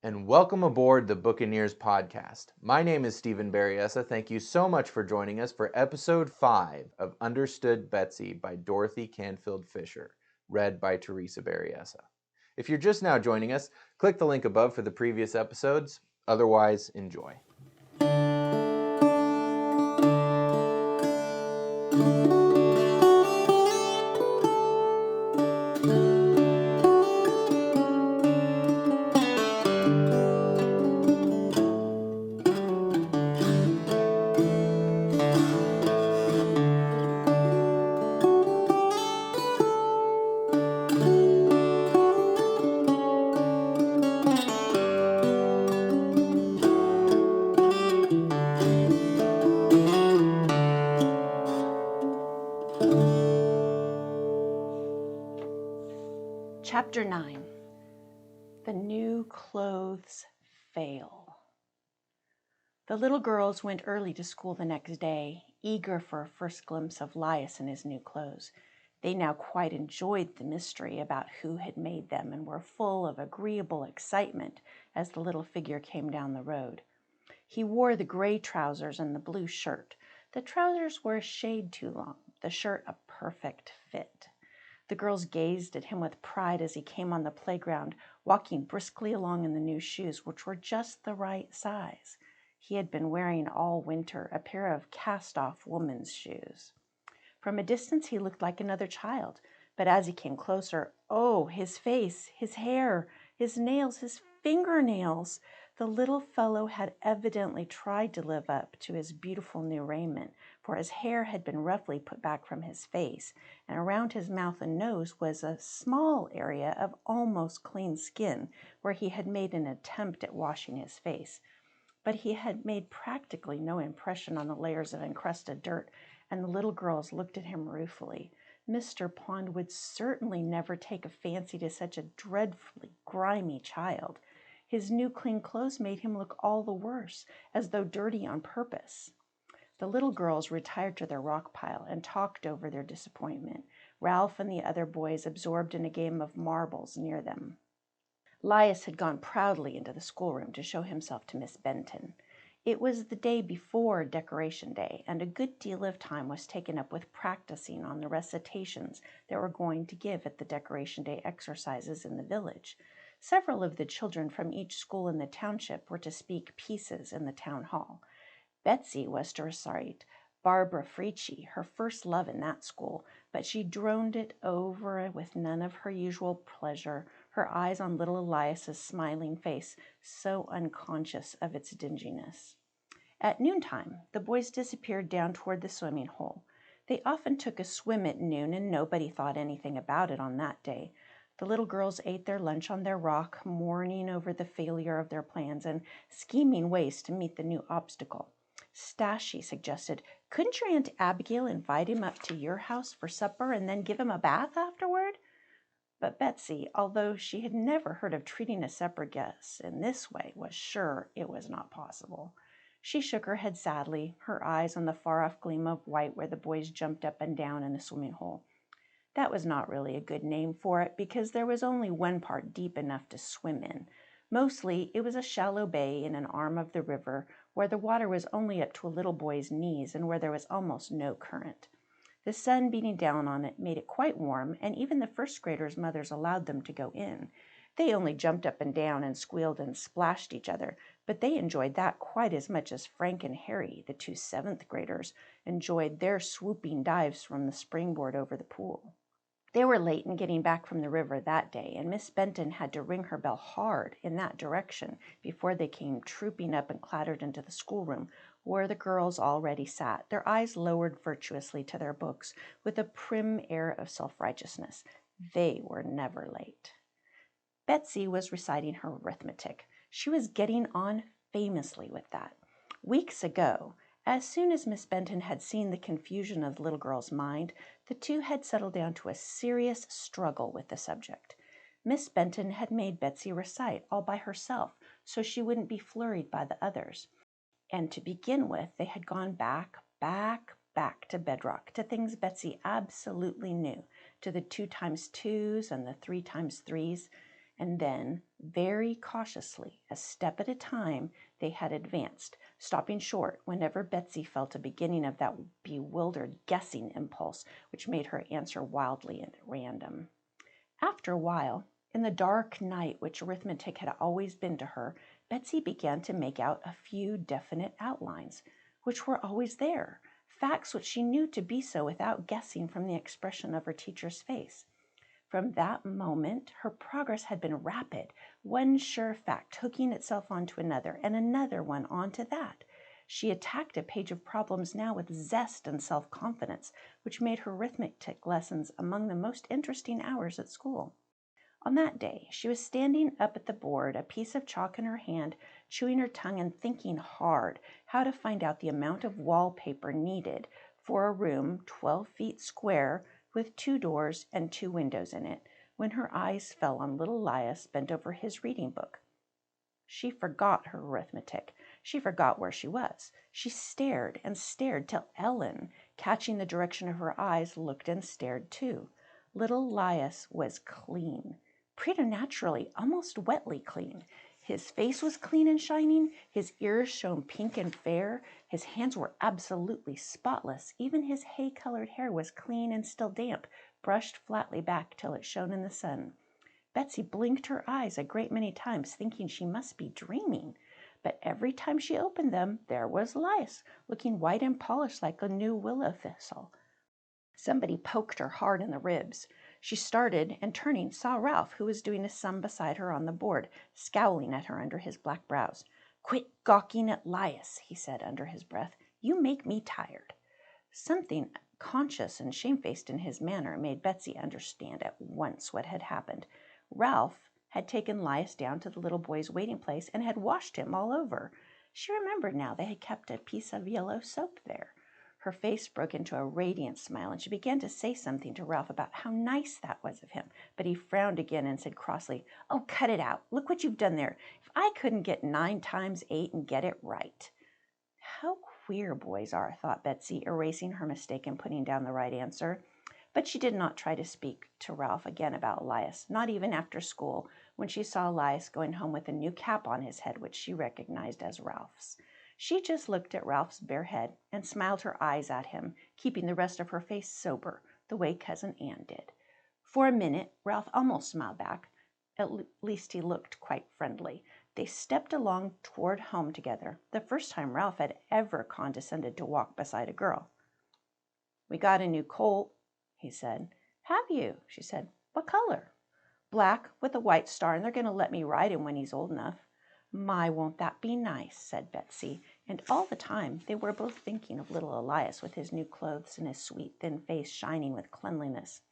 and welcome aboard the Buccaneers podcast. My name is Stephen Berryessa. Thank you so much for joining us for episode 5 of Understood Betsy by Dorothy Canfield Fisher, read by Teresa Berryessa. If you're just now joining us, click the link above for the previous episodes. Otherwise, enjoy. Chapter 9. The New Clothes Fail. The little girls went early to school the next day, eager for a first glimpse of Lias in his new clothes. They now quite enjoyed the mystery about who had made them and were full of agreeable excitement as the little figure came down the road. He wore the gray trousers and the blue shirt. The trousers were a shade too long, the shirt a perfect fit. The girls gazed at him with pride as he came on the playground, walking briskly along in the new shoes, which were just the right size. He had been wearing all winter a pair of cast-off woman's shoes. From a distance he looked like another child, but as he came closer, oh, his face, his hair, his nails, his fingernails! The little fellow had evidently tried to live up to his beautiful new raiment, for his hair had been roughly put back from his face, and around his mouth and nose was a small area of almost clean skin where he had made an attempt at washing his face. But he had made practically no impression on the layers of encrusted dirt, and the little girls looked at him ruefully. Mr. Pond would certainly never take a fancy to such a dreadfully grimy child. His new clean clothes made him look all the worse, as though dirty on purpose. The little girls retired to their rock pile and talked over their disappointment, Ralph and the other boys absorbed in a game of marbles near them. Lias had gone proudly into the schoolroom to show himself to Miss Benton. It was the day before Decoration Day, and a good deal of time was taken up with practicing on the recitations they were going to give at the Decoration Day exercises in the village. Several of the children from each school in the township were to speak pieces in the town hall. Betsy was to recite Barbara Frietchie, her first love in that school, but she droned it over with none of her usual pleasure, her eyes on little Elias's smiling face, so unconscious of its dinginess. At noontime, the boys disappeared down toward the swimming hole. They often took a swim at noon, and nobody thought anything about it on that day. The little girls ate their lunch on their rock, mourning over the failure of their plans and scheming ways to meet the new obstacle. Stashie suggested, "Couldn't your Aunt Abigail invite him up to your house for supper and then give him a bath afterward?" But Betsy, although she had never heard of treating a supper guest in this way, was sure it was not possible. She shook her head sadly, her eyes on the far-off gleam of white where the boys jumped up and down in the swimming hole. That was not really a good name for it, because there was only one part deep enough to swim in. Mostly, it was a shallow bay in an arm of the river where the water was only up to a little boy's knees and where there was almost no current. The sun beating down on it made it quite warm, and even the first graders' mothers allowed them to go in. They only jumped up and down and squealed and splashed each other, but they enjoyed that quite as much as Frank and Harry, the two seventh graders, enjoyed their swooping dives from the springboard over the pool. They were late in getting back from the river that day, and Miss Benton had to ring her bell hard in that direction before they came trooping up and clattered into the schoolroom, where the girls already sat, their eyes lowered virtuously to their books with a prim air of self-righteousness. They were never late. Betsy was reciting her arithmetic. She was getting on famously with that. Weeks ago, as soon as Miss Benton had seen the confusion of the little girl's mind, the two had settled down to a serious struggle with the subject. Miss Benton had made Betsy recite all by herself, so she wouldn't be flurried by the others. And to begin with, they had gone back to bedrock, to things Betsy absolutely knew, to the 2 times 2s and the 3 times 3s. and then, very cautiously, a step at a time, they had advanced, stopping short whenever Betsy felt a beginning of that bewildered guessing impulse which made her answer wildly and at random. After a while, in the dark night which arithmetic had always been to her, Betsy began to make out a few definite outlines, which were always there, facts which she knew to be so without guessing from the expression of her teacher's face. From that moment, her progress had been rapid, one sure fact hooking itself onto another, and another one onto that. She attacked a page of problems now with zest and self-confidence, which made her arithmetic lessons among the most interesting hours at school. On that day, she was standing up at the board, a piece of chalk in her hand, chewing her tongue and thinking hard how to find out the amount of wallpaper needed for a room 12 feet square with 2 doors and 2 windows in it, when her eyes fell on little Elias bent over his reading book. She forgot her arithmetic. She forgot where she was. She stared and stared till Ellen, catching the direction of her eyes, looked and stared too. Little Elias was clean, preternaturally, almost wetly clean. His face was clean and shining, his ears shone pink and fair, his hands were absolutely spotless, even his hay-colored hair was clean and still damp, brushed flatly back till it shone in the sun. Betsy blinked her eyes a great many times, thinking she must be dreaming, but every time she opened them, there was Elias, looking white and polished like a new willow thistle. Somebody poked her hard in the ribs. She started, and turning, saw Ralph, who was doing a sum beside her on the board, scowling at her under his black brows. "Quit gawking at Elias," he said under his breath. "You make me tired." Something conscious and shamefaced in his manner made Betsy understand at once what had happened. Ralph had taken Elias down to the little boy's waiting place and had washed him all over. She remembered now they had kept a piece of yellow soap there. Her face broke into a radiant smile, and she began to say something to Ralph about how nice that was of him, but he frowned again and said crossly, "Oh, cut it out. Look what you've done there. If I couldn't get 9 times 8 and get it right." How queer boys are, thought Betsy, erasing her mistake and putting down the right answer. But she did not try to speak to Ralph again about Elias, not even after school, when she saw Elias going home with a new cap on his head, which she recognized as Ralph's. She just looked at Ralph's bare head and smiled her eyes at him, keeping the rest of her face sober, the way Cousin Ann did. For a minute, Ralph almost smiled back. At least he looked quite friendly. They stepped along toward home together, the first time Ralph had ever condescended to walk beside a girl. "We got a new colt," he said. "Have you?" she said. "What color?" "Black with a white star, and they're going to let me ride him when he's old enough." "My, won't that be nice?" said Betsy, and all the time they were both thinking of little Elias with his new clothes and his sweet thin face shining with cleanliness.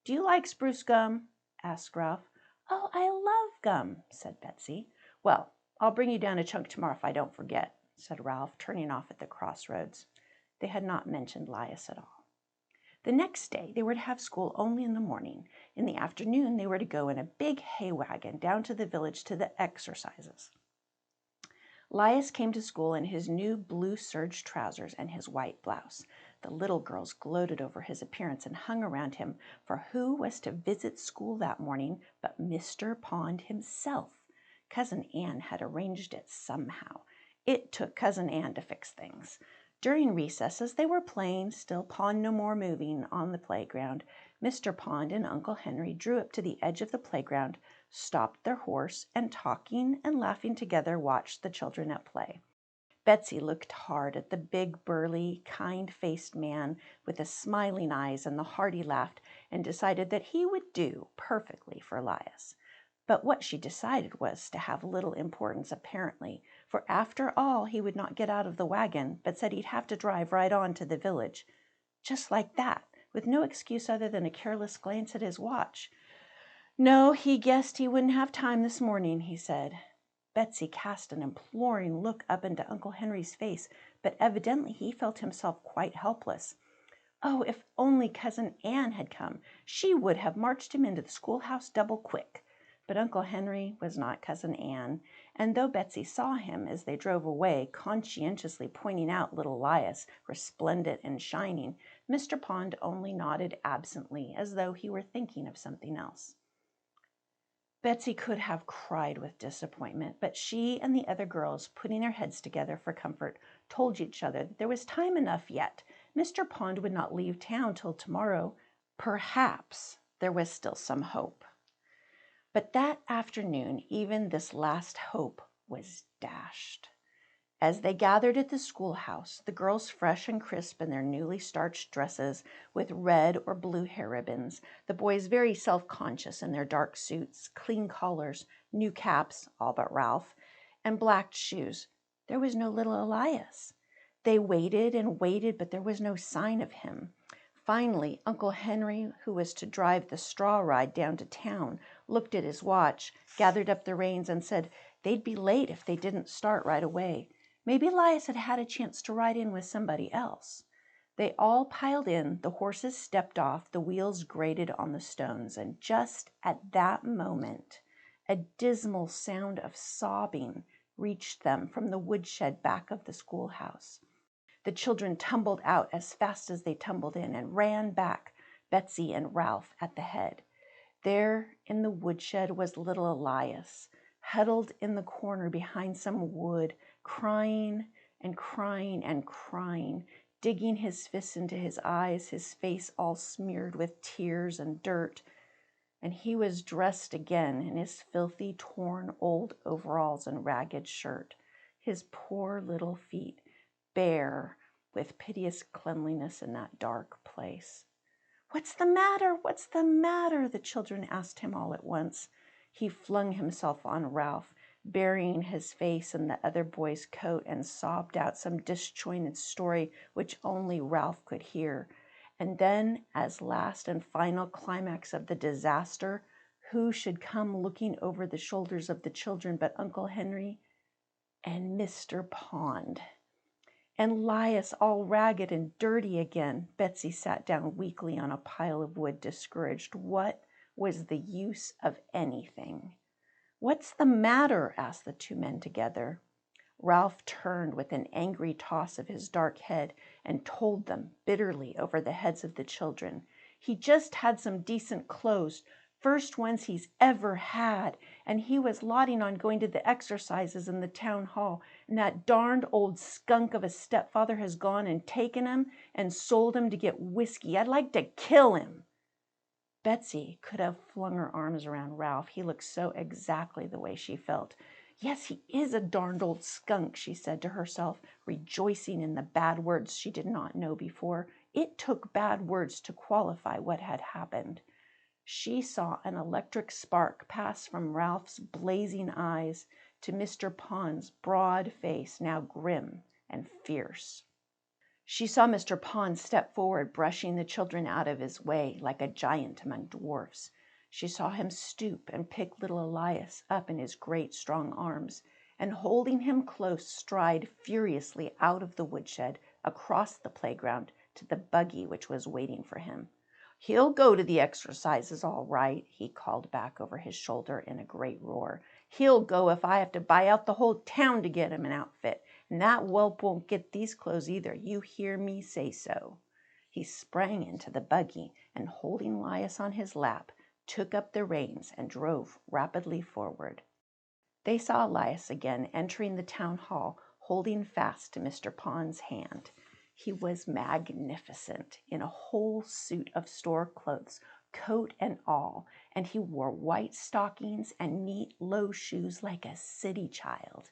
"Do you like spruce gum?" asked Ralph. "Oh, I love gum," said Betsy. "Well, I'll bring you down a chunk tomorrow if I don't forget," said Ralph, turning off at the crossroads. They had not mentioned Elias at all. The next day they were to have school only in the morning. In the afternoon they were to go in a big hay wagon down to the village to the exercises. Elias came to school in his new blue serge trousers and his white blouse. The little girls gloated over his appearance and hung around him, for who was to visit school that morning but Mr. Pond himself? Cousin Ann had arranged it somehow. It took Cousin Ann to fix things. During recesses they were playing, still Pond no more moving, on the playground. Mr. Pond and Uncle Henry drew up to the edge of the playground, stopped their horse, and talking and laughing together watched the children at play. Betsy looked hard at the big, burly, kind-faced man with the smiling eyes and the hearty laugh, and decided that he would do perfectly for Elias. But what she decided was to have little importance apparently, for after all he would not get out of the wagon, but said he'd have to drive right on to the village. Just like that, with no excuse other than a careless glance at his watch. No, he guessed he wouldn't have time this morning, he said. Betsy cast an imploring look up into Uncle Henry's face, but evidently he felt himself quite helpless. Oh, if only Cousin Ann had come, she would have marched him into the schoolhouse double quick. But Uncle Henry was not Cousin Ann, and though Betsy saw him as they drove away, conscientiously pointing out little Elias, resplendent and shining, Mr. Pond only nodded absently, as though he were thinking of something else. Betsy could have cried with disappointment, but she and the other girls, putting their heads together for comfort, told each other that there was time enough yet. Mr. Pond would not leave town till tomorrow. Perhaps there was still some hope. But that afternoon, even this last hope was dashed. As they gathered at the schoolhouse, the girls fresh and crisp in their newly starched dresses with red or blue hair ribbons, the boys very self-conscious in their dark suits, clean collars, new caps, all but Ralph, and blacked shoes, there was no little Elias. They waited and waited, but there was no sign of him. Finally, Uncle Henry, who was to drive the straw ride down to town, looked at his watch, gathered up the reins, and said they'd be late if they didn't start right away. Maybe Elias had had a chance to ride in with somebody else. They all piled in, the horses stepped off, the wheels grated on the stones, and just at that moment, a dismal sound of sobbing reached them from the woodshed back of the schoolhouse. The children tumbled out as fast as they tumbled in and ran back, Betsy and Ralph at the head. There in the woodshed was little Elias, huddled in the corner behind some wood, crying and crying and crying, digging his fists into his eyes, his face all smeared with tears and dirt. And he was dressed again in his filthy, torn old overalls and ragged shirt, his poor little feet bare with piteous cleanliness in that dark place. "What's the matter? What's the matter?" the children asked him all at once. He flung himself on Ralph, burying his face in the other boy's coat, and sobbed out some disjointed story which only Ralph could hear. And then, as last and final climax of the disaster, who should come looking over the shoulders of the children but Uncle Henry and Mr. Pond. And Elias all ragged and dirty again. Betsy sat down weakly on a pile of wood, discouraged. What was the use of anything? "What's the matter?" asked the two men together. Ralph turned with an angry toss of his dark head and told them bitterly over the heads of the children. He just had some decent clothes, first ones he's ever had, and he was lotting on going to the exercises in the town hall, and that darned old skunk of a stepfather has gone and taken him and sold him to get whiskey. I'd like to kill him. Betsy could have flung her arms around Ralph. He looked so exactly the way she felt. "Yes, he is a darned old skunk," she said to herself, rejoicing in the bad words she did not know before. It took bad words to qualify what had happened. She saw an electric spark pass from Ralph's blazing eyes to Mr. Pond's broad face, now grim and fierce. She saw Mr. Pond step forward, brushing the children out of his way like a giant among dwarfs. She saw him stoop and pick little Elias up in his great strong arms, and holding him close, stride furiously out of the woodshed, across the playground to the buggy which was waiting for him. "He'll go to the exercises all right," he called back over his shoulder in a great roar. "He'll go if I have to buy out the whole town to get him an outfit. And that whelp won't get these clothes either. You hear me say so." He sprang into the buggy and, holding Elias on his lap, took up the reins and drove rapidly forward. They saw Elias again entering the town hall, holding fast to Mr. Pond's hand. He was magnificent in a whole suit of store clothes, coat and all, and he wore white stockings and neat low shoes like a city child.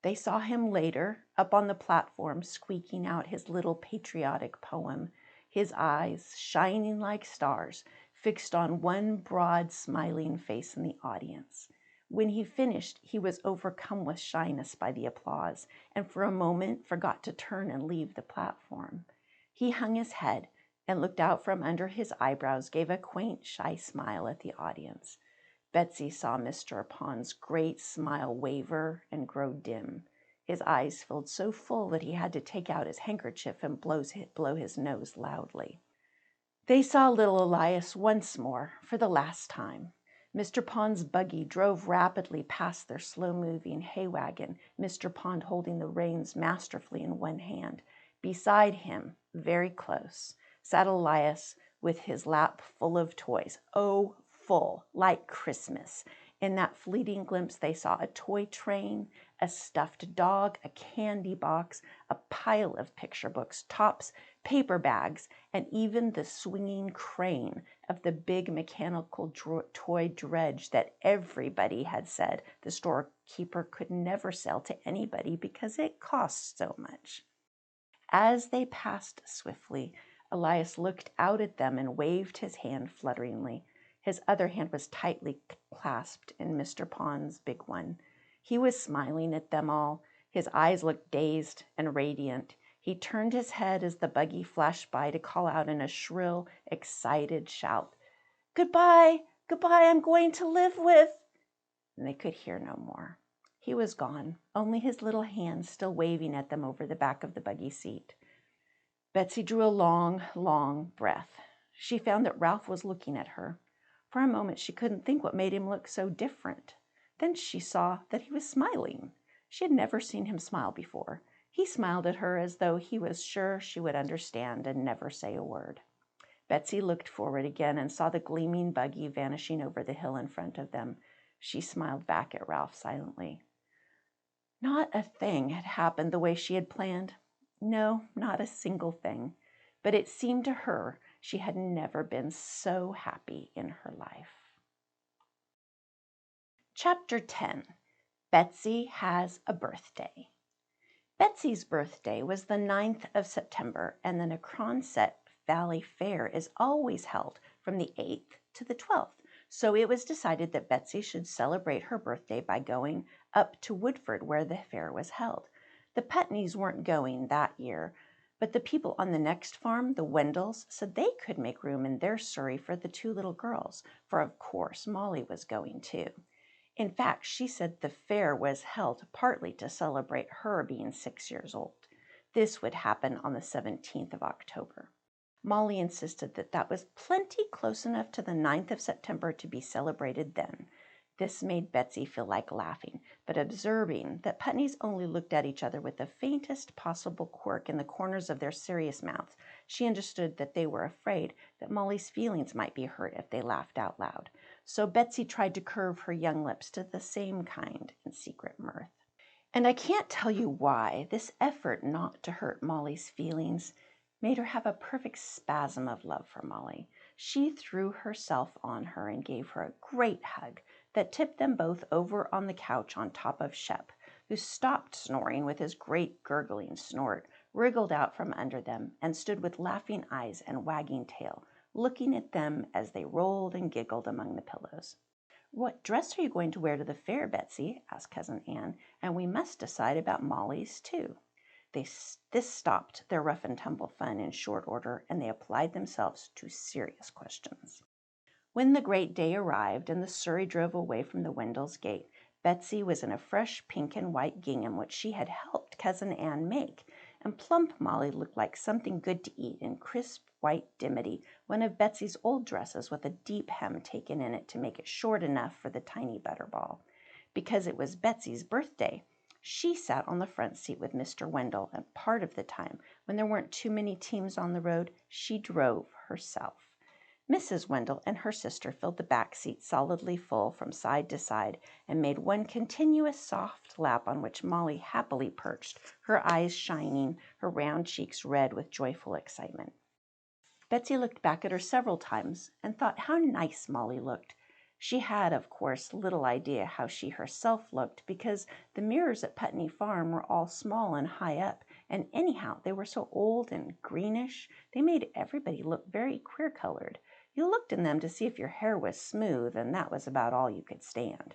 They saw him later, up on the platform, squeaking out his little patriotic poem, his eyes shining like stars, fixed on one broad, smiling face in the audience. When he finished, he was overcome with shyness by the applause, and for a moment forgot to turn and leave the platform. He hung his head and looked out from under his eyebrows, gave a quaint, shy smile at the audience. Betsy saw Mr. Pond's great smile waver and grow dim. His eyes filled so full that he had to take out his handkerchief and blow his nose loudly. They saw little Elias once more, for the last time. Mr. Pond's buggy drove rapidly past their slow-moving hay wagon, Mr. Pond holding the reins masterfully in one hand. Beside him, very close, sat Elias with his lap full of toys. Oh, full, like Christmas. In that fleeting glimpse, they saw a toy train, a stuffed dog, a candy box, a pile of picture books, tops, paper bags, and even the swinging crane of the big mechanical toy dredge that everybody had said the storekeeper could never sell to anybody because it cost so much. As they passed swiftly, Elias looked out at them and waved his hand flutteringly. His other hand was tightly clasped in Mr. Pond's big one. He was smiling at them all. His eyes looked dazed and radiant. He turned his head as the buggy flashed by to call out in a shrill, excited shout, "Goodbye, goodbye, I'm going to live with—" And they could hear no more. He was gone, only his little hand still waving at them over the back of the buggy seat. Betsy drew a long, long breath. She found that Ralph was looking at her. For a moment she couldn't think what made him look so different. Then she saw that he was smiling. She had never seen him smile before. He smiled at her as though he was sure she would understand and never say a word. Betsy looked forward again and saw the gleaming buggy vanishing over the hill in front of them. She smiled back at Ralph silently. Not a thing had happened the way she had planned. No, not a single thing. But it seemed to her she had never been so happy in her life. Chapter 10. Betsy has a birthday. Betsy's birthday was the 9th of September, and the Necronset Valley Fair is always held from the 8th to the 12th. So it was decided that Betsy should celebrate her birthday by going up to Woodford where the fair was held. The Putneys weren't going that year, but the people on the next farm, the Wendells, said they could make room in their surrey for the two little girls, for of course Molly was going too. In fact, she said the fair was held partly to celebrate her being 6 years old. This would happen on the 17th of October. Molly insisted that that was plenty close enough to the 9th of September to be celebrated then. This made Betsy feel like laughing, but observing that Putneys only looked at each other with the faintest possible quirk in the corners of their serious mouths, she understood that they were afraid that Molly's feelings might be hurt if they laughed out loud. So Betsy tried to curve her young lips to the same kind in secret mirth. And I can't tell you why this effort not to hurt Molly's feelings made her have a perfect spasm of love for Molly. She threw herself on her and gave her a great hug that tipped them both over on the couch on top of Shep, who stopped snoring with his great gurgling snort, wriggled out from under them, and stood with laughing eyes and wagging tail, looking at them as they rolled and giggled among the pillows. "What dress are you going to wear to the fair, Betsy?" asked Cousin Anne, "and we must decide about Molly's, too." This stopped their rough and tumble fun in short order, and they applied themselves to serious questions. When the great day arrived and the surrey drove away from the Wendells' gate, Betsy was in a fresh pink and white gingham which she had helped Cousin Anne make, and plump Molly looked like something good to eat in crisp white dimity, one of Betsy's old dresses with a deep hem taken in it to make it short enough for the tiny butterball. Because it was Betsy's birthday, she sat on the front seat with Mr. Wendell, and part of the time, when there weren't too many teams on the road, she drove herself. Mrs. Wendell and her sister filled the back seat solidly full from side to side and made one continuous soft lap on which Molly happily perched, her eyes shining, her round cheeks red with joyful excitement. Betsy looked back at her several times and thought how nice Molly looked. She had, of course, little idea how she herself looked because the mirrors at Putney Farm were all small and high up, and anyhow they were so old and greenish they made everybody look very queer-colored. You looked in them to see if your hair was smooth, and that was about all you could stand.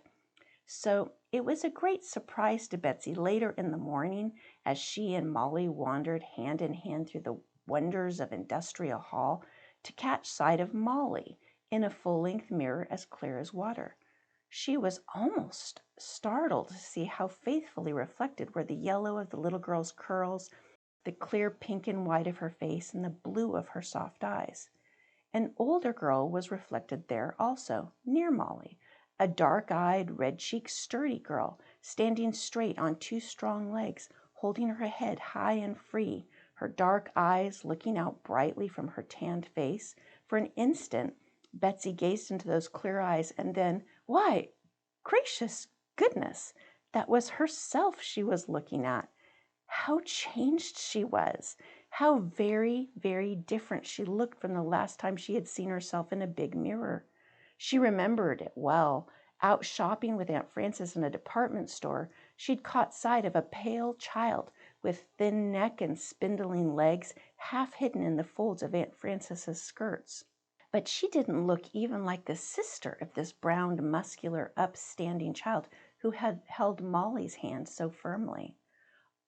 So it was a great surprise to Betsy later in the morning as she and Molly wandered hand in hand through the wonders of Industrial Hall to catch sight of Molly in a full-length mirror as clear as water. She was almost startled to see how faithfully reflected were the yellow of the little girl's curls, the clear pink and white of her face, and the blue of her soft eyes. An older girl was reflected there also, near Molly, a dark-eyed, red-cheeked, sturdy girl, standing straight on two strong legs, holding her head high and free, her dark eyes looking out brightly from her tanned face. For an instant, Betsy gazed into those clear eyes, and then, why, gracious goodness, that was herself she was looking at. How changed she was. How very, very different she looked from the last time she had seen herself in a big mirror. She remembered it well. Out shopping with Aunt Frances in a department store, she'd caught sight of a pale child with thin neck and spindling legs, half hidden in the folds of Aunt Frances's skirts. But she didn't look even like the sister of this brown, muscular, upstanding child who had held Molly's hand so firmly.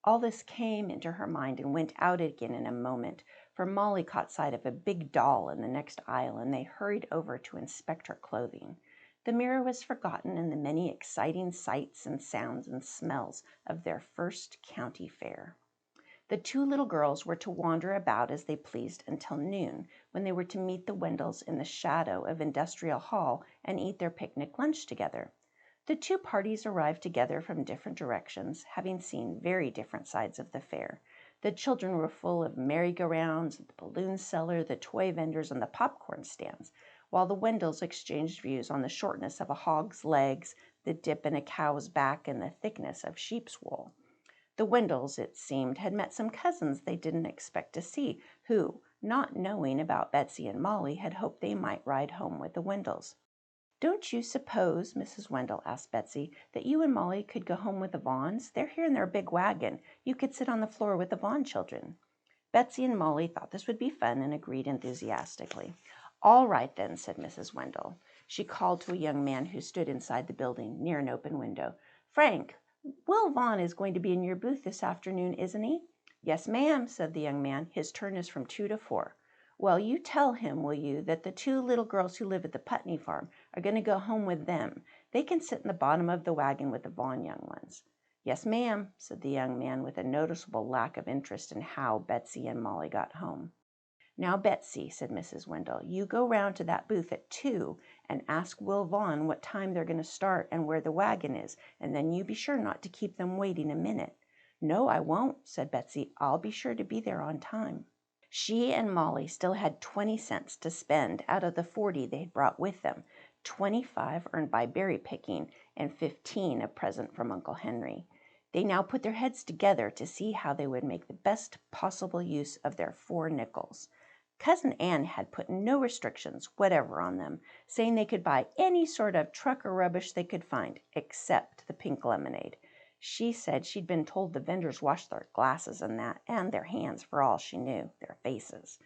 All this came into her mind and went out again in a moment, for Molly caught sight of a big doll in the next aisle, and they hurried over to inspect her clothing. The mirror was forgotten in the many exciting sights and sounds and smells of their first county fair. The two little girls were to wander about as they pleased until noon, when they were to meet the Wendells in the shadow of Industrial Hall and eat their picnic lunch together. The two parties arrived together from different directions, having seen very different sides of the fair. The children were full of merry-go-rounds, the balloon seller, the toy vendors, and the popcorn stands, while the Wendells exchanged views on the shortness of a hog's legs, the dip in a cow's back, and the thickness of sheep's wool. The Wendells, it seemed, had met some cousins they didn't expect to see, who, not knowing about Betsy and Molly, had hoped they might ride home with the Wendells. "Don't you suppose," Mrs. Wendell asked Betsy, "that you and Molly could go home with the Vaughns? They're here in their big wagon. You could sit on the floor with the Vaughn children." Betsy and Molly thought this would be fun and agreed enthusiastically. "All right, then," said Mrs. Wendell. She called to a young man who stood inside the building near an open window. "Frank, Will Vaughn is going to be in your booth this afternoon, isn't he?" "Yes, ma'am," said the young man. "His turn is from 2 to 4. "Well, you tell him, will you, that the two little girls who live at the Putney farm are going to go home with them. They can sit in the bottom of the wagon with the Vaughn young ones." "Yes, ma'am," said the young man with a noticeable lack of interest in how Betsy and Molly got home. "Now, Betsy," said Mrs. Wendell, "you go round to that booth at 2 and ask Will Vaughn what time they're going to start and where the wagon is, and then you be sure not to keep them waiting a minute." "No, I won't," said Betsy. "I'll be sure to be there on time." She and Molly still had 20 cents to spend out of the 40 they had brought with them, 25 earned by berry picking and 15 a present from Uncle Henry. They now put their heads together to see how they would make the best possible use of their 4 nickels. Cousin Ann had put no restrictions whatever on them, saying they could buy any sort of truck or rubbish they could find, except the pink lemonade. She said she'd been told the vendors washed their glasses and that, and their hands for all she knew, their faces.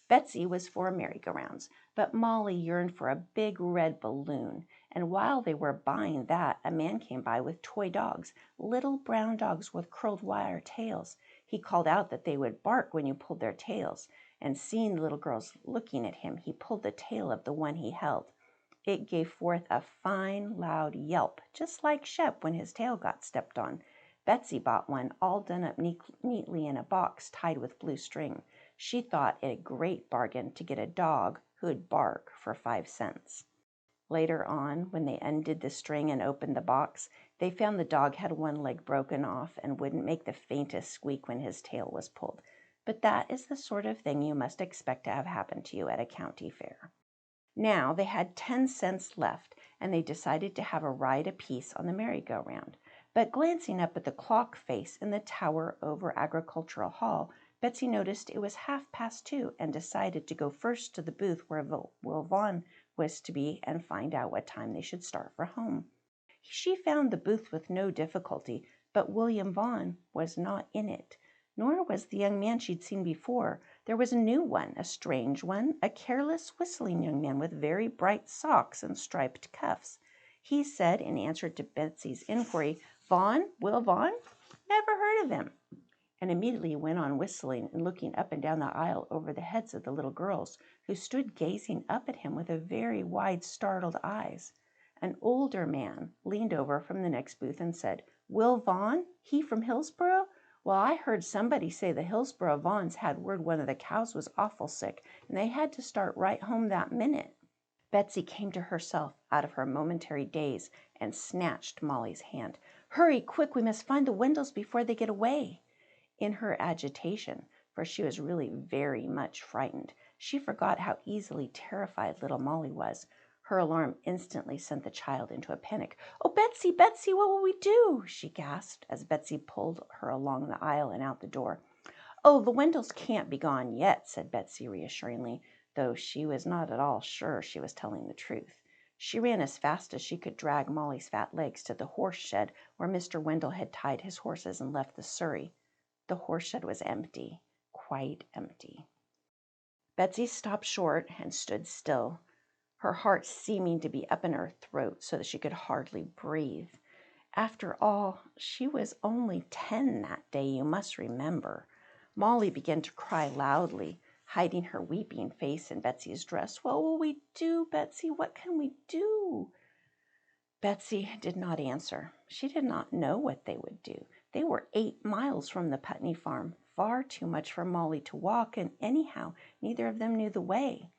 Betsy was for merry-go-rounds, but Molly yearned for a big red balloon, and while they were buying that, a man came by with toy dogs, little brown dogs with curled wire tails. He called out that they would bark when you pulled their tails, and seeing the little girls looking at him, he pulled the tail of the one he held. It gave forth a fine, loud yelp, just like Shep when his tail got stepped on. Betsy bought one all done up neatly in a box tied with blue string. She thought it a great bargain to get a dog who'd bark for 5 cents. Later on, when they undid the string and opened the box, they found the dog had one leg broken off and wouldn't make the faintest squeak when his tail was pulled. But that is the sort of thing you must expect to have happen to you at a county fair. Now they had 10 cents left, and they decided to have a ride apiece on the merry-go-round. But glancing up at the clock face in the tower over Agricultural Hall, Betsy noticed it was 2:30 and decided to go first to the booth where Will Vaughn was to be and find out what time they should start for home. She found the booth with no difficulty, but William Vaughn was not in it, nor was the young man she'd seen before. There was a new one, a strange one, a careless, whistling young man with very bright socks and striped cuffs. He said, in answer to Betsy's inquiry, "Vaughn? Will Vaughn? Never heard of him," and immediately went on whistling and looking up and down the aisle over the heads of the little girls, who stood gazing up at him with a very wide, startled eyes. An older man leaned over from the next booth and said, "Will Vaughn? He from Hillsboro? Well, I heard somebody say the Hillsboro Vaughns had word one of the cows was awful sick, and they had to start right home that minute." Betsy came to herself out of her momentary daze and snatched Molly's hand. "Hurry, quick, we must find the Wendells before they get away." In her agitation, for she was really very much frightened, She forgot how easily terrified little Molly was. Her alarm instantly sent the child into a panic. "Oh, Betsy, Betsy, what will we do?" she gasped as Betsy pulled her along the aisle and out the door. "Oh, the Wendells can't be gone yet," said Betsy reassuringly, though she was not at all sure she was telling the truth. She ran as fast as she could drag Molly's fat legs to the horse shed where Mr. Wendell had tied his horses and left the surrey. The horse shed was empty, quite empty. Betsy stopped short and stood still, her heart seeming to be up in her throat so that she could hardly breathe. After all, she was only 10 that day, you must remember. Molly began to cry loudly, hiding her weeping face in Betsy's dress. "What will we do, Betsy? What can we do?" Betsy did not answer. She did not know what they would do. They were 8 miles from the Putney farm, far too much for Molly to walk, and anyhow, neither of them knew the way.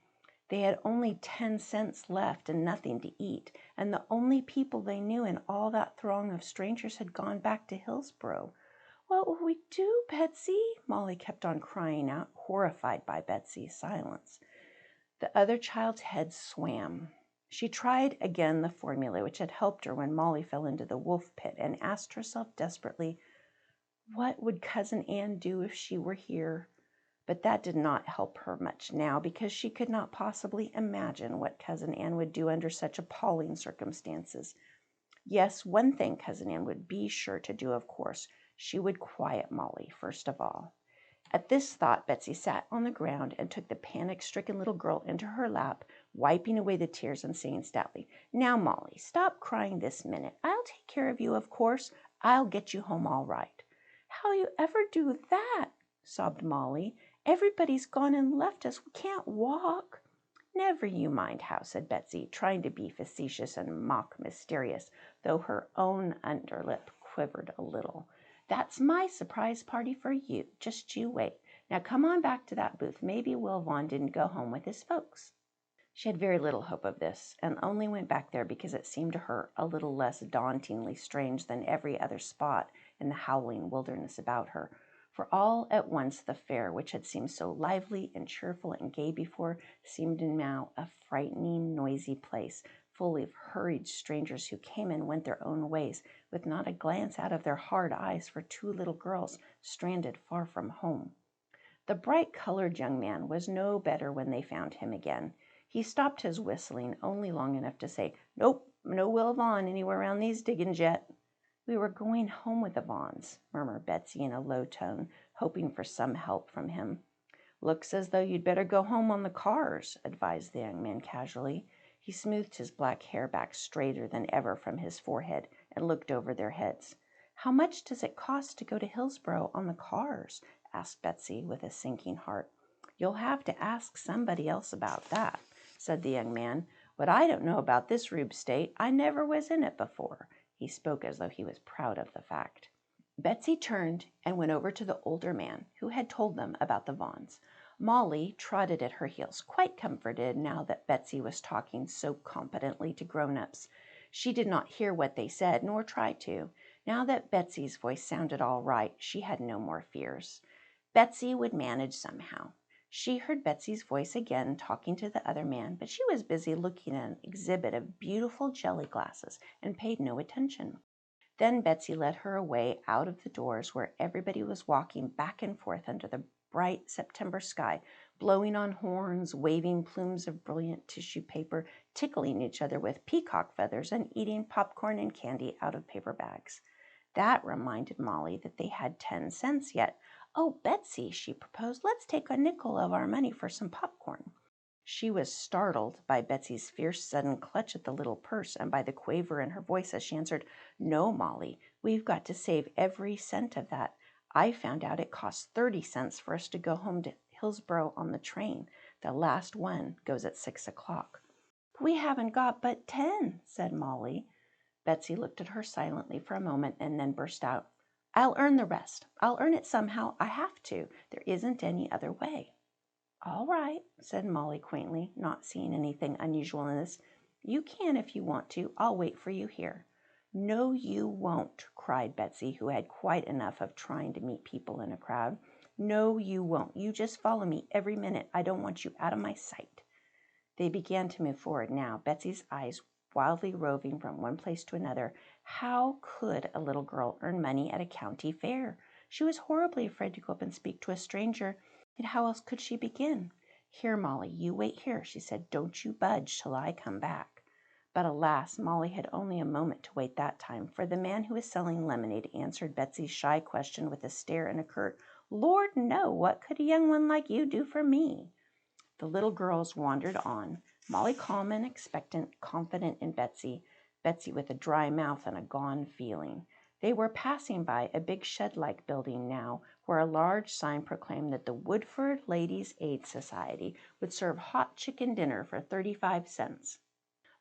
They had only 10 cents left and nothing to eat, and the only people they knew in all that throng of strangers had gone back to Hillsboro. "What will we do, Betsy?" Molly kept on crying out, horrified by Betsy's silence. The other child's head swam. She tried again the formula which had helped her when Molly fell into the wolf pit and asked herself desperately, what would Cousin Ann do if she were here? But that did not help her much now, because she could not possibly imagine what Cousin Ann would do under such appalling circumstances. Yes, one thing Cousin Ann would be sure to do, of course. She would quiet Molly, first of all. At this thought, Betsy sat on the ground and took the panic-stricken little girl into her lap, wiping away the tears and saying stoutly, "Now, Molly, stop crying this minute. I'll take care of you, of course. I'll get you home all right." "How'll you ever do that?" sobbed Molly. "Everybody's gone and left us. We can't walk." "Never you mind how," said Betsy, trying to be facetious and mock mysterious, though her own underlip quivered a little. "That's my surprise party for you. Just you wait. Now come on back to that booth. Maybe Will Vaughan didn't go home with his folks." She had very little hope of this, and only went back there because it seemed to her a little less dauntingly strange than every other spot in the howling wilderness about her. For all at once the fair, which had seemed so lively and cheerful and gay before, seemed now a frightening, noisy place, full of hurried strangers who came and went their own ways, with not a glance out of their hard eyes for 2 little girls stranded far from home. The bright-colored young man was no better when they found him again. He stopped his whistling only long enough to say, "Nope, no Will Vaughan anywhere around these diggings yet." "We were going home with the Vaughans," murmured Betsy in a low tone, hoping for some help from him. "Looks as though you'd better go home on the cars," advised the young man casually. He smoothed his black hair back straighter than ever from his forehead and looked over their heads. "How much does it cost to go to Hillsboro on the cars?" asked Betsy with a sinking heart. "You'll have to ask somebody else about that," said the young man. "What I don't know about this Rube State, I never was in it before." He spoke as though he was proud of the fact. Betsy turned and went over to the older man who had told them about the Vaughans. Molly trotted at her heels, quite comforted now that Betsy was talking so competently to grown-ups. She did not hear what they said, nor try to. Now that Betsy's voice sounded all right, she had no more fears. Betsy would manage somehow. She heard Betsy's voice again talking to the other man, but she was busy looking at an exhibit of beautiful jelly glasses and paid no attention. Then Betsy led her away out of the doors where everybody was walking back and forth under the bright September sky, blowing on horns, waving plumes of brilliant tissue paper, tickling each other with peacock feathers, and eating popcorn and candy out of paper bags. That reminded Molly that they had 10 cents yet. "Oh, Betsy," she proposed, "let's take a nickel of our money for some popcorn." She was startled by Betsy's fierce sudden clutch at the little purse and by the quaver in her voice as she answered, "No, Molly, we've got to save every cent of that. I found out it costs 30 cents for us to go home to Hillsboro on the train. The last one goes at 6 o'clock. "We haven't got but 10, said Molly. Betsy looked at her silently for a moment and then burst out, "I'll earn the rest. I'll earn it somehow. I have to. There isn't any other way." "All right," said Molly quaintly, not seeing anything unusual in this. "You can if you want to. I'll wait for you here." "No, you won't," cried Betsy, who had quite enough of trying to meet people in a crowd. No, you won't. You just follow me every minute. I don't want you out of my sight. They began to move forward now, Betsy's eyes wildly roving from one place to another. How could a little girl earn money at a county fair? She was horribly afraid to go up and speak to a stranger, and how else could she begin? Here, Molly, you wait here, she said. Don't you budge till I come back. But alas, Molly had only a moment to wait that time, for the man who was selling lemonade answered Betsy's shy question with a stare and a curt, Lord, no, what could a young one like you do for me? The little girls wandered on, Molly calm and expectant, confident in Betsy, Betsy with a dry mouth and a gone feeling. They were passing by a big shed-like building now, where a large sign proclaimed that the Woodford Ladies' Aid Society would serve hot chicken dinner for 35 cents.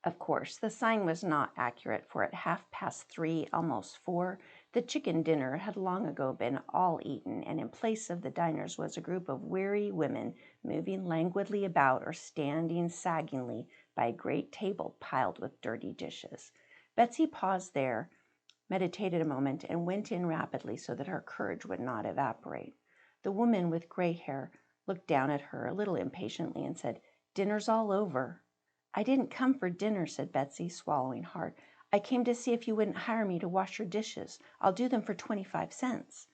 Of course, the sign was not accurate, for at 3:30, almost 4, the chicken dinner had long ago been all eaten, and in place of the diners was a group of weary women moving languidly about or standing saggingly by a great table piled with dirty dishes. Betsy paused there, meditated a moment, and went in rapidly so that her courage would not evaporate. The woman with gray hair looked down at her a little impatiently and said, Dinner's all over. I didn't come for dinner, said Betsy, swallowing hard. I came to see if you wouldn't hire me to wash your dishes. I'll do them for 25 cents.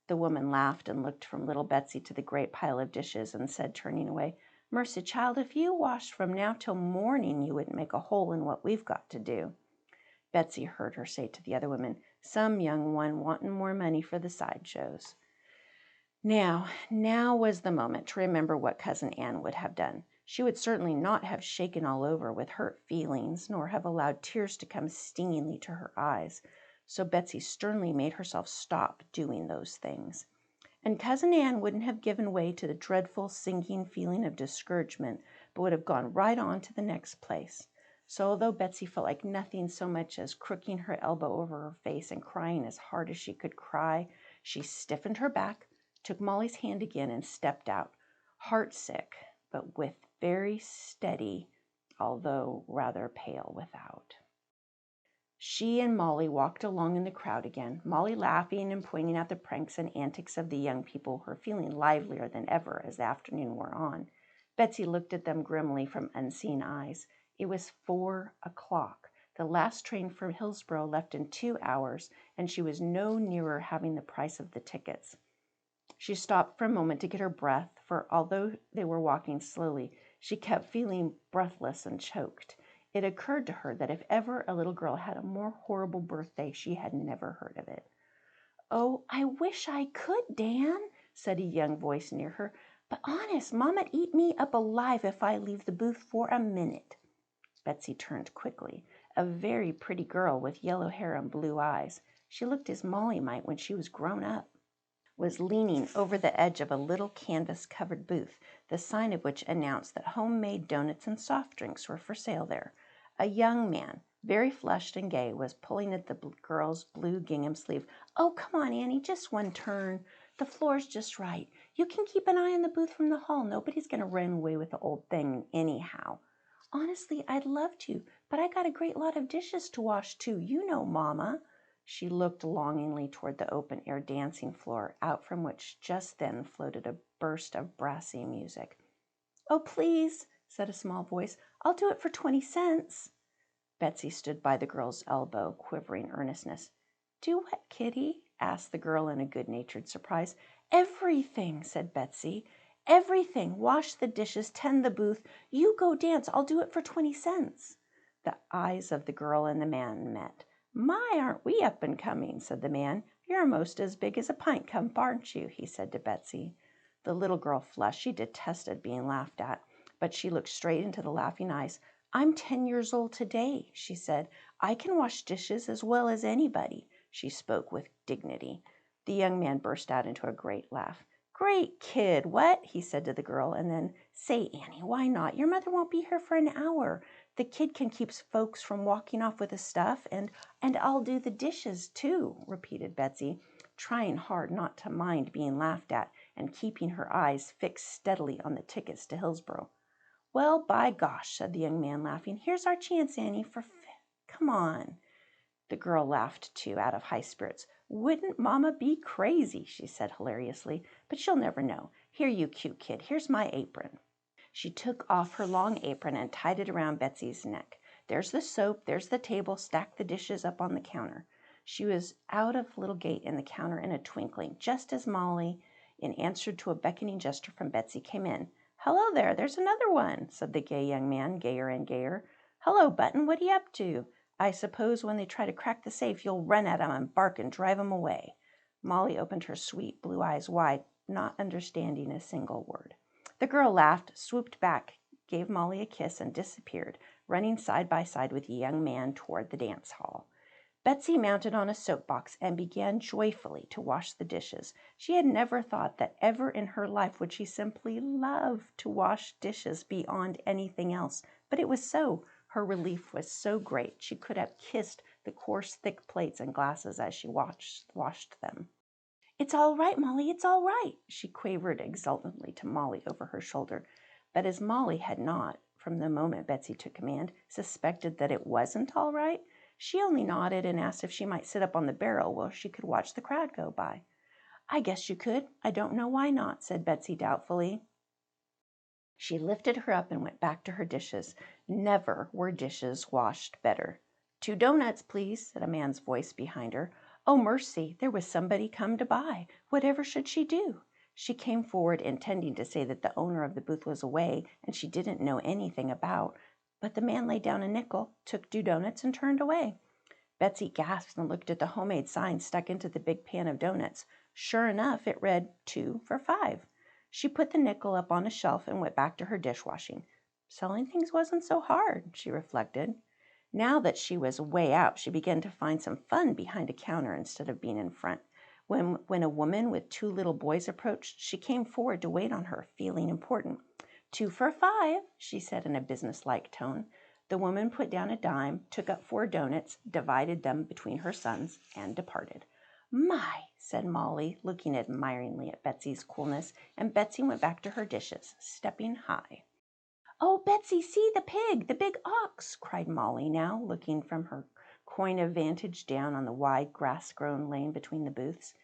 The woman laughed and looked from little Betsy to the great pile of dishes and said, turning away, Mercy, child, if you washed from now till morning, you wouldn't make a hole in what we've got to do. Betsy heard her say to the other women, Some young one wanting more money for the sideshows. Now was the moment to remember what Cousin Ann would have done. She would certainly not have shaken all over with hurt feelings, nor have allowed tears to come stingingly to her eyes. So Betsy sternly made herself stop doing those things. And Cousin Ann wouldn't have given way to the dreadful sinking feeling of discouragement, but would have gone right on to the next place. So although Betsy felt like nothing so much as crooking her elbow over her face and crying as hard as she could cry, she stiffened her back, took Molly's hand again, and stepped out, heartsick, but with very steady, although rather pale without. She and Molly walked along in the crowd again, Molly laughing and pointing out the pranks and antics of the young people, her feeling livelier than ever as the afternoon wore on. Betsy looked at them grimly from unseen eyes. It was 4 o'clock. The last train from Hillsborough left in 2 hours, and she was no nearer having the price of the tickets. She stopped for a moment to get her breath, for although they were walking slowly, she kept feeling breathless and choked. It occurred to her that if ever a little girl had a more horrible birthday, she had never heard of it. Oh, I wish I could, Dan, said a young voice near her. But honest, Mama'd eat me up alive if I leave the booth for a minute. Betsy turned quickly. A very pretty girl with yellow hair and blue eyes. She looked as Molly might when she was grown up. Was leaning over the edge of a little canvas-covered booth, the sign of which announced that homemade donuts and soft drinks were for sale there. A young man, very flushed and gay, was pulling at the girl's blue gingham sleeve. Oh, come on, Annie, just one turn. The floor's just right. You can keep an eye on the booth from the hall. Nobody's going to run away with the old thing anyhow. Honestly, I'd love to, but I got a great lot of dishes to wash too. You know, Mama. She looked longingly toward the open-air dancing floor, out from which just then floated a burst of brassy music. Oh, please, said a small voice. I'll do it for 20 cents. Betsy stood by the girl's elbow, quivering earnestness. Do what, Kitty? Asked the girl in a good-natured surprise. Everything, said Betsy. Everything. Wash the dishes, tend the booth. You go dance. I'll do it for 20 cents. The eyes of the girl and the man met. My, aren't we up and coming, said the man. You're most as big as a pint cup, aren't you? He said to Betsy. The little girl flushed. She detested being laughed at, but she looked straight into the laughing eyes. I'm 10 years old today, she said. I can wash dishes as well as anybody. She spoke with dignity. The young man burst out into a great laugh. Great kid, what? He said to the girl, and then, say, Annie, why not? Your mother won't be here for an hour. The kid can keep folks from walking off with the stuff, and I'll do the dishes, too, repeated Betsy, trying hard not to mind being laughed at and keeping her eyes fixed steadily on the tickets to Hillsborough. Well, by gosh, said the young man, laughing. Here's our chance, Annie, come on. The girl laughed, too, out of high spirits. "Wouldn't Mama be crazy?" she said hilariously. "But she'll never know. Here, you cute kid, here's my apron." She took off her long apron and tied it around Betsy's neck. "There's the soap, there's the table, stack the dishes up on the counter." She was out of the little gate in the counter in a twinkling, just as Molly, in answer to a beckoning gesture from Betsy, came in. "Hello there, there's another one," said the gay young man, gayer and gayer. "Hello, Button, what are you up to? I suppose when they try to crack the safe, you'll run at 'em and bark and drive 'em away." Molly opened her sweet blue eyes wide, not understanding a single word. The girl laughed, swooped back, gave Molly a kiss, and disappeared, running side by side with the young man toward the dance hall. Betsy mounted on a soapbox and began joyfully to wash the dishes. She had never thought that ever in her life would she simply love to wash dishes beyond anything else, but it was so. Her relief was so great she could have kissed the coarse, thick plates and glasses as she washed them. "It's all right, Molly, it's all right," she quavered exultantly to Molly over her shoulder. But as Molly had not, from the moment Betsy took command, suspected that it wasn't all right, she only nodded and asked if she might sit up on the barrel while she could watch the crowd go by. "I guess you could. I don't know why not," said Betsy doubtfully. She lifted her up and went back to her dishes. Never were dishes washed better. "2 doughnuts, please," said a man's voice behind her. Oh, mercy, there was somebody come to buy. Whatever should she do? She came forward intending to say that the owner of the booth was away and she didn't know anything about, but the man laid down a nickel, took 2 doughnuts, and turned away. Betsy gasped and looked at the homemade sign stuck into the big pan of doughnuts. Sure enough, it read 2 for 5. She put the nickel up on a shelf and went back to her dishwashing. Selling things wasn't so hard, she reflected. Now that she was way out, she began to find some fun behind a counter instead of being in front. When a woman with 2 little boys approached, she came forward to wait on her, feeling important. 2 for 5, she said in a businesslike tone. The woman put down a dime, took up 4 doughnuts, divided them between her sons, and departed. "My," said Molly, looking admiringly at Betsy's coolness, and Betsy went back to her dishes, stepping high. "Oh, Betsy, see the pig, the big ox!" cried Molly now, looking from her coign of vantage down on the wide grass-grown lane between the booths.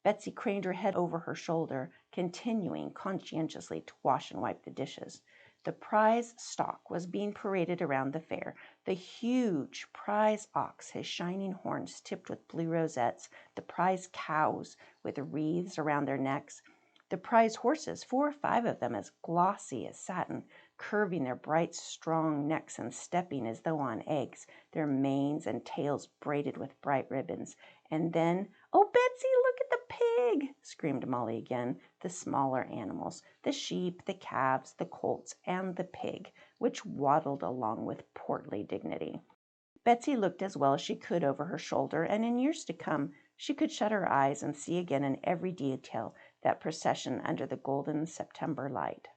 Betsy craned her head over her shoulder, continuing conscientiously to wash and wipe the dishes. The prize stock was being paraded around the fair. The huge prize ox, his shining horns tipped with blue rosettes, the prize cows with wreaths around their necks, the prize horses, 4 or 5 of them as glossy as satin, curving their bright, strong necks and stepping as though on eggs, their manes and tails braided with bright ribbons. And then, "Oh, Betsy, look at the pig!" screamed Molly again. The smaller animals, the sheep, the calves, the colts, and the pig, which waddled along with portly dignity. Betsy looked as well as she could over her shoulder, and in years to come she could shut her eyes and see again in every detail that procession under the golden September light.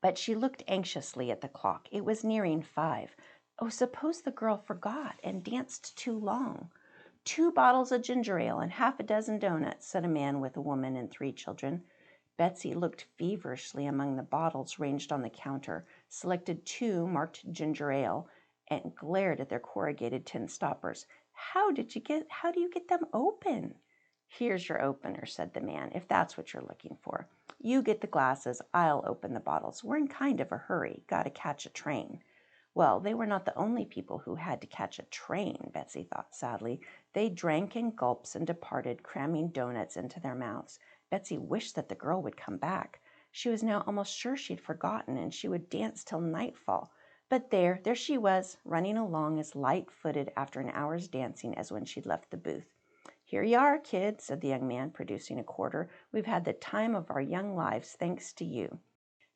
But she looked anxiously at the clock. It was nearing 5. Oh, suppose the girl forgot and danced too long. 2 bottles of ginger ale and half a dozen doughnuts, said a man with a woman and 3 children. Betsy looked feverishly among the bottles ranged on the counter, selected 2 marked ginger ale, and glared at their corrugated tin stoppers. How do you get them open?" "Here's your opener," said the man, "if that's what you're looking for. You get the glasses, I'll open the bottles. We're in kind of a hurry, got to catch a train." Well, they were not the only people who had to catch a train, Betsy thought sadly. They drank in gulps and departed, cramming doughnuts into their mouths. Betsy wished that the girl would come back. She was now almost sure she'd forgotten, and she would dance till nightfall. But there she was, running along as light-footed after an hour's dancing as when she'd left the booth. "Here you are, kid," said the young man, producing a quarter. "We've had the time of our young lives, thanks to you."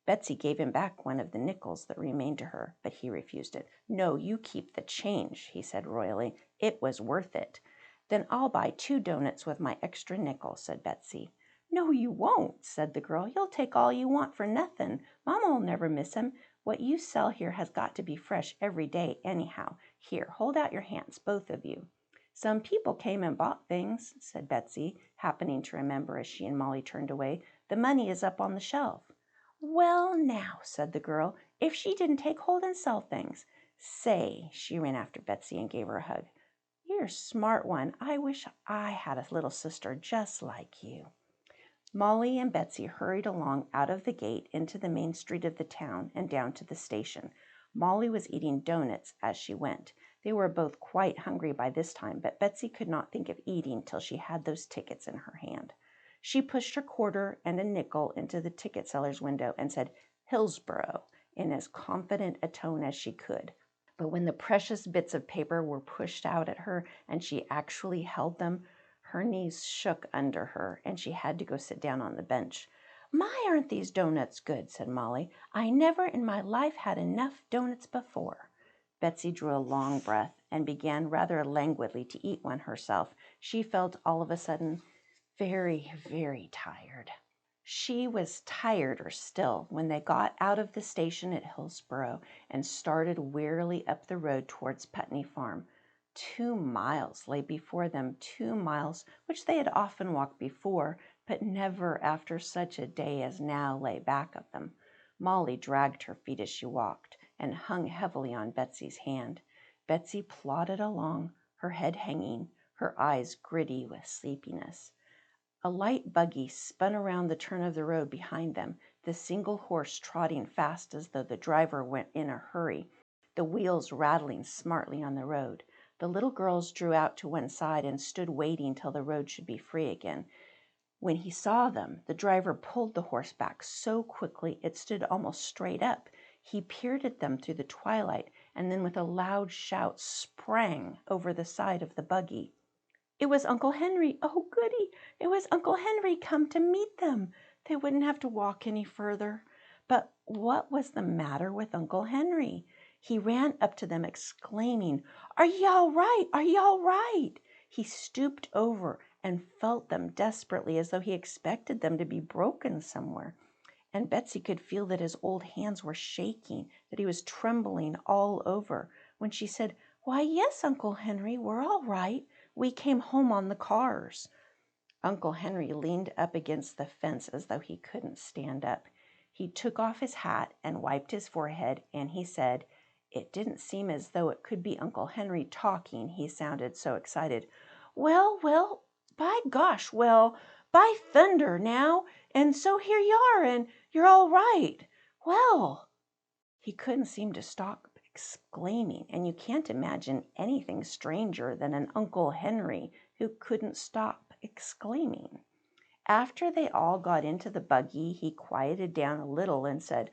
Betsy gave him back one of the nickels that remained to her, but he refused it. "No, you keep the change," he said royally. "It was worth it." "Then I'll buy 2 doughnuts with my extra nickel," said Betsy. "No, you won't," said the girl. "You'll take all you want for nothing. Mama'll never miss 'em. What you sell here has got to be fresh every day anyhow. Here, hold out your hands, both of you." "Some people came and bought things," said Betsy, happening to remember as she and Molly turned away. "The money is up on the shelf." "Well, now," said the girl, "if she didn't take hold and sell things. Say," she ran after Betsy and gave her a hug. You're a smart one. I wish I had a little sister just like you." Molly and Betsy hurried along out of the gate into the main street of the town and down to the station. Molly was eating donuts as she went. They were both quite hungry by this time, but Betsy could not think of eating till she had those tickets in her hand. She pushed her quarter and a nickel into the ticket seller's window and said, "Hillsboro," in as confident a tone as she could. But when the precious bits of paper were pushed out at her and she actually held them, her knees shook under her and she had to go sit down on the bench. "My, aren't these donuts good?" said Molly. "I never in my life had enough donuts before." Betsy drew a long breath and began rather languidly to eat one herself. She felt all of a sudden very, very tired. She was tireder still when they got out of the station at Hillsboro and started wearily up the road towards Putney Farm. 2 miles lay before them, 2 miles which they had often walked before, but never after such a day as now lay back of them. Molly dragged her feet as she walked and hung heavily on Betsy's hand. Betsy plodded along, her head hanging, her eyes gritty with sleepiness. A light buggy spun around the turn of the road behind them, the single horse trotting fast as though the driver went in a hurry, the wheels rattling smartly on the road. The little girls drew out to one side and stood waiting till the road should be free again. When he saw them, the driver pulled the horse back so quickly it stood almost straight up. He peered at them through the twilight and then with a loud shout sprang over the side of the buggy. It was Uncle Henry. Oh, goody! It was Uncle Henry come to meet them. They wouldn't have to walk any further. But what was the matter with Uncle Henry? He ran up to them exclaiming, "Are ye all right? Are ye all right?" He stooped over and felt them desperately as though he expected them to be broken somewhere. And Betsy could feel that his old hands were shaking, that he was trembling all over. When she said, "Why, yes, Uncle Henry, we're all right. We came home on the cars." Uncle Henry leaned up against the fence as though he couldn't stand up. He took off his hat and wiped his forehead, and he said, it didn't seem as though it could be Uncle Henry talking, he sounded so excited. Well, by gosh, well, by thunder now, and so here you are, and you're all right. Well." He couldn't seem to stop exclaiming, and you can't imagine anything stranger than an Uncle Henry who couldn't stop exclaiming. After they all got into the buggy, he quieted down a little and said,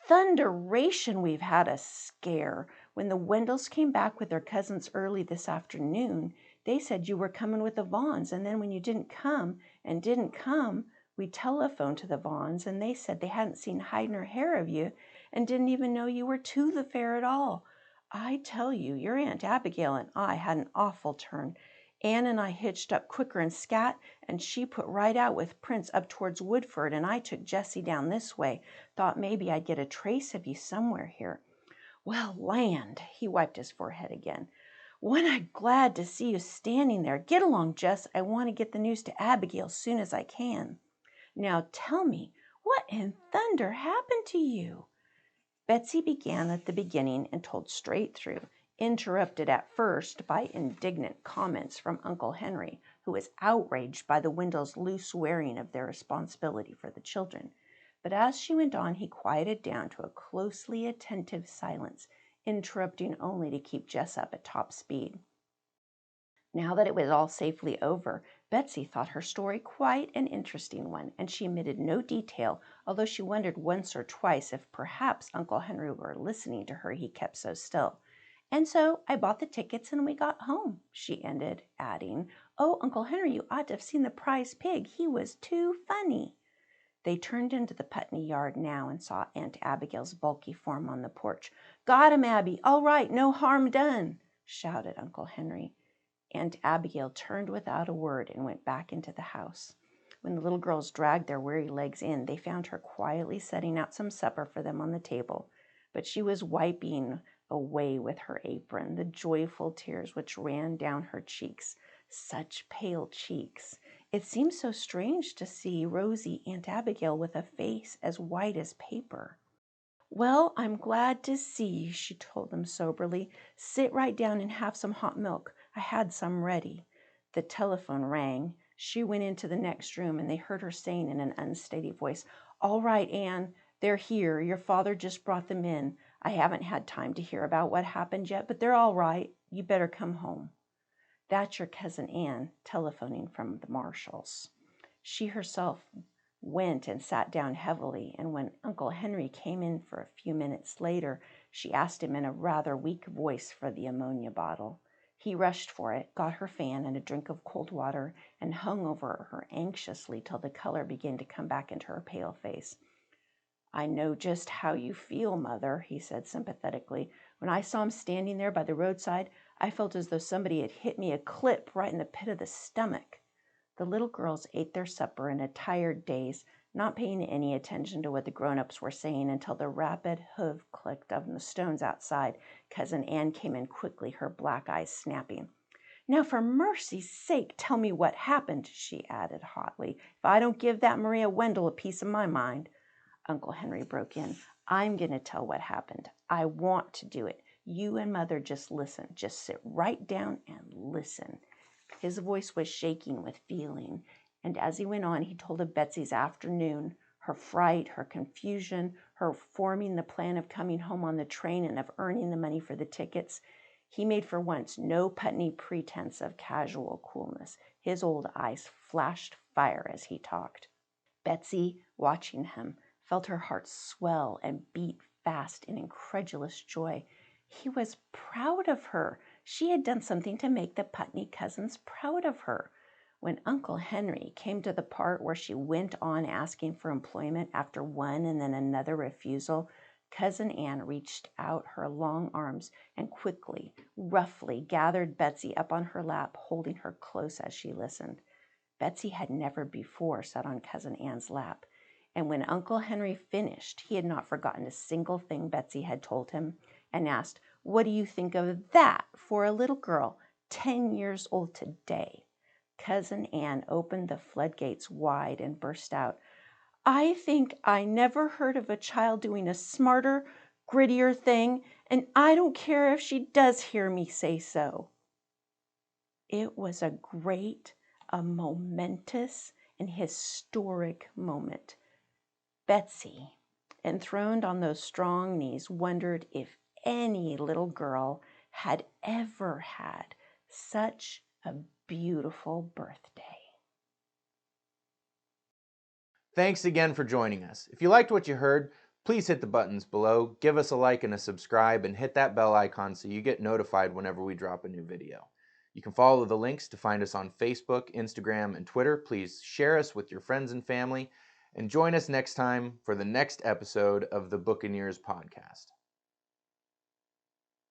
"Thunderation, we've had a scare. When the Wendells came back with their cousins early this afternoon, they said you were coming with the Vaughans, and then when you didn't come, we telephoned to the Vaughans, and they said they hadn't seen hide nor hair of you and didn't even know you were to the fair at all. I tell you, your Aunt Abigail and I had an awful turn. Anne and I hitched up quicker and scat, and she put right out with Prince up towards Woodford, and I took Jessie down this way, thought maybe I'd get a trace of you somewhere here. Well, land," he wiped his forehead again. "When I'm glad to see you standing there. Get along, Jess. I want to get the news to Abigail as soon as I can. Now tell me, what in thunder happened to you?" Betsy began at the beginning and told straight through, interrupted at first by indignant comments from Uncle Henry, who was outraged by the Wendells' loose wearing of their responsibility for the children. But as she went on, he quieted down to a closely attentive silence, interrupting only to keep Jess up at top speed. Now that it was all safely over, Betsy thought her story quite an interesting one, and she omitted no detail, although she wondered once or twice if perhaps Uncle Henry were listening to her, he kept so still. "And so I bought the tickets and we got home," she ended, adding, "Oh, Uncle Henry, you ought to have seen the prize pig. He was too funny." They turned into the Putney yard now and saw Aunt Abigail's bulky form on the porch. "Got him, Abby. All right, no harm done," shouted Uncle Henry. Aunt Abigail turned without a word and went back into the house. When the little girls dragged their weary legs in, they found her quietly setting out some supper for them on the table. But she was wiping away with her apron the joyful tears which ran down her cheeks. Such pale cheeks! It seemed so strange to see rosy Aunt Abigail with a face as white as paper. "Well, I'm glad to see you," she told them soberly. "Sit right down and have some hot milk. I had some ready. The telephone rang. She went into the next room, and they heard her saying in an unsteady voice, "All right, Anne, they're here. Your father just brought them in. I haven't had time to hear about what happened yet, but they're all right. You better come home." "That's your cousin Anne telephoning from the Marshalls." She herself went and sat down heavily, and when Uncle Henry came in for a few minutes later, she asked him in a rather weak voice for the ammonia bottle. He rushed for it, got her fan and a drink of cold water, and hung over her anxiously till the color began to come back into her pale face. "I know just how you feel, Mother," he said sympathetically. "When I saw him standing there by the roadside, I felt as though somebody had hit me a clip right in the pit of the stomach." The little girls ate their supper in a tired daze, not paying any attention to what the grown-ups were saying until the rapid hoof clicked on the stones outside. Cousin Anne came in quickly, her black eyes snapping. "Now, for mercy's sake, tell me what happened," she added hotly. "If I don't give that Maria Wendell a piece of my mind." Uncle Henry broke in. "I'm going to tell what happened. I want to do it. You and Mother just listen. Just sit right down and listen." His voice was shaking with feeling, and as he went on, he told of Betsy's afternoon, her fright, her confusion, her forming the plan of coming home on the train and of earning the money for the tickets. He made for once no Putney pretense of casual coolness. His old eyes flashed fire as he talked. Betsy, watching him, felt her heart swell and beat fast in incredulous joy. He was proud of her. She had done something to make the Putney cousins proud of her. When Uncle Henry came to the part where she went on asking for employment after one and then another refusal, Cousin Anne reached out her long arms and quickly, roughly gathered Betsy up on her lap, holding her close as she listened. Betsy had never before sat on Cousin Anne's lap, and when Uncle Henry finished, he had not forgotten a single thing Betsy had told him, and asked, "What do you think of that for a little girl 10 years old today?" Cousin Anne opened the floodgates wide and burst out, "I think I never heard of a child doing a smarter, grittier thing, and I don't care if she does hear me say so." It was a great, a momentous, and historic moment. Betsy, enthroned on those strong knees, wondered if any little girl had ever had such a beautiful birthday. Thanks again for joining us. If you liked what you heard, please hit the buttons below, give us a like and a subscribe, and hit that bell icon so you get notified whenever we drop a new video. You can follow the links to find us on Facebook, Instagram, and Twitter. Please share us with your friends and family, and join us next time for the next episode of the Buccaneers podcast.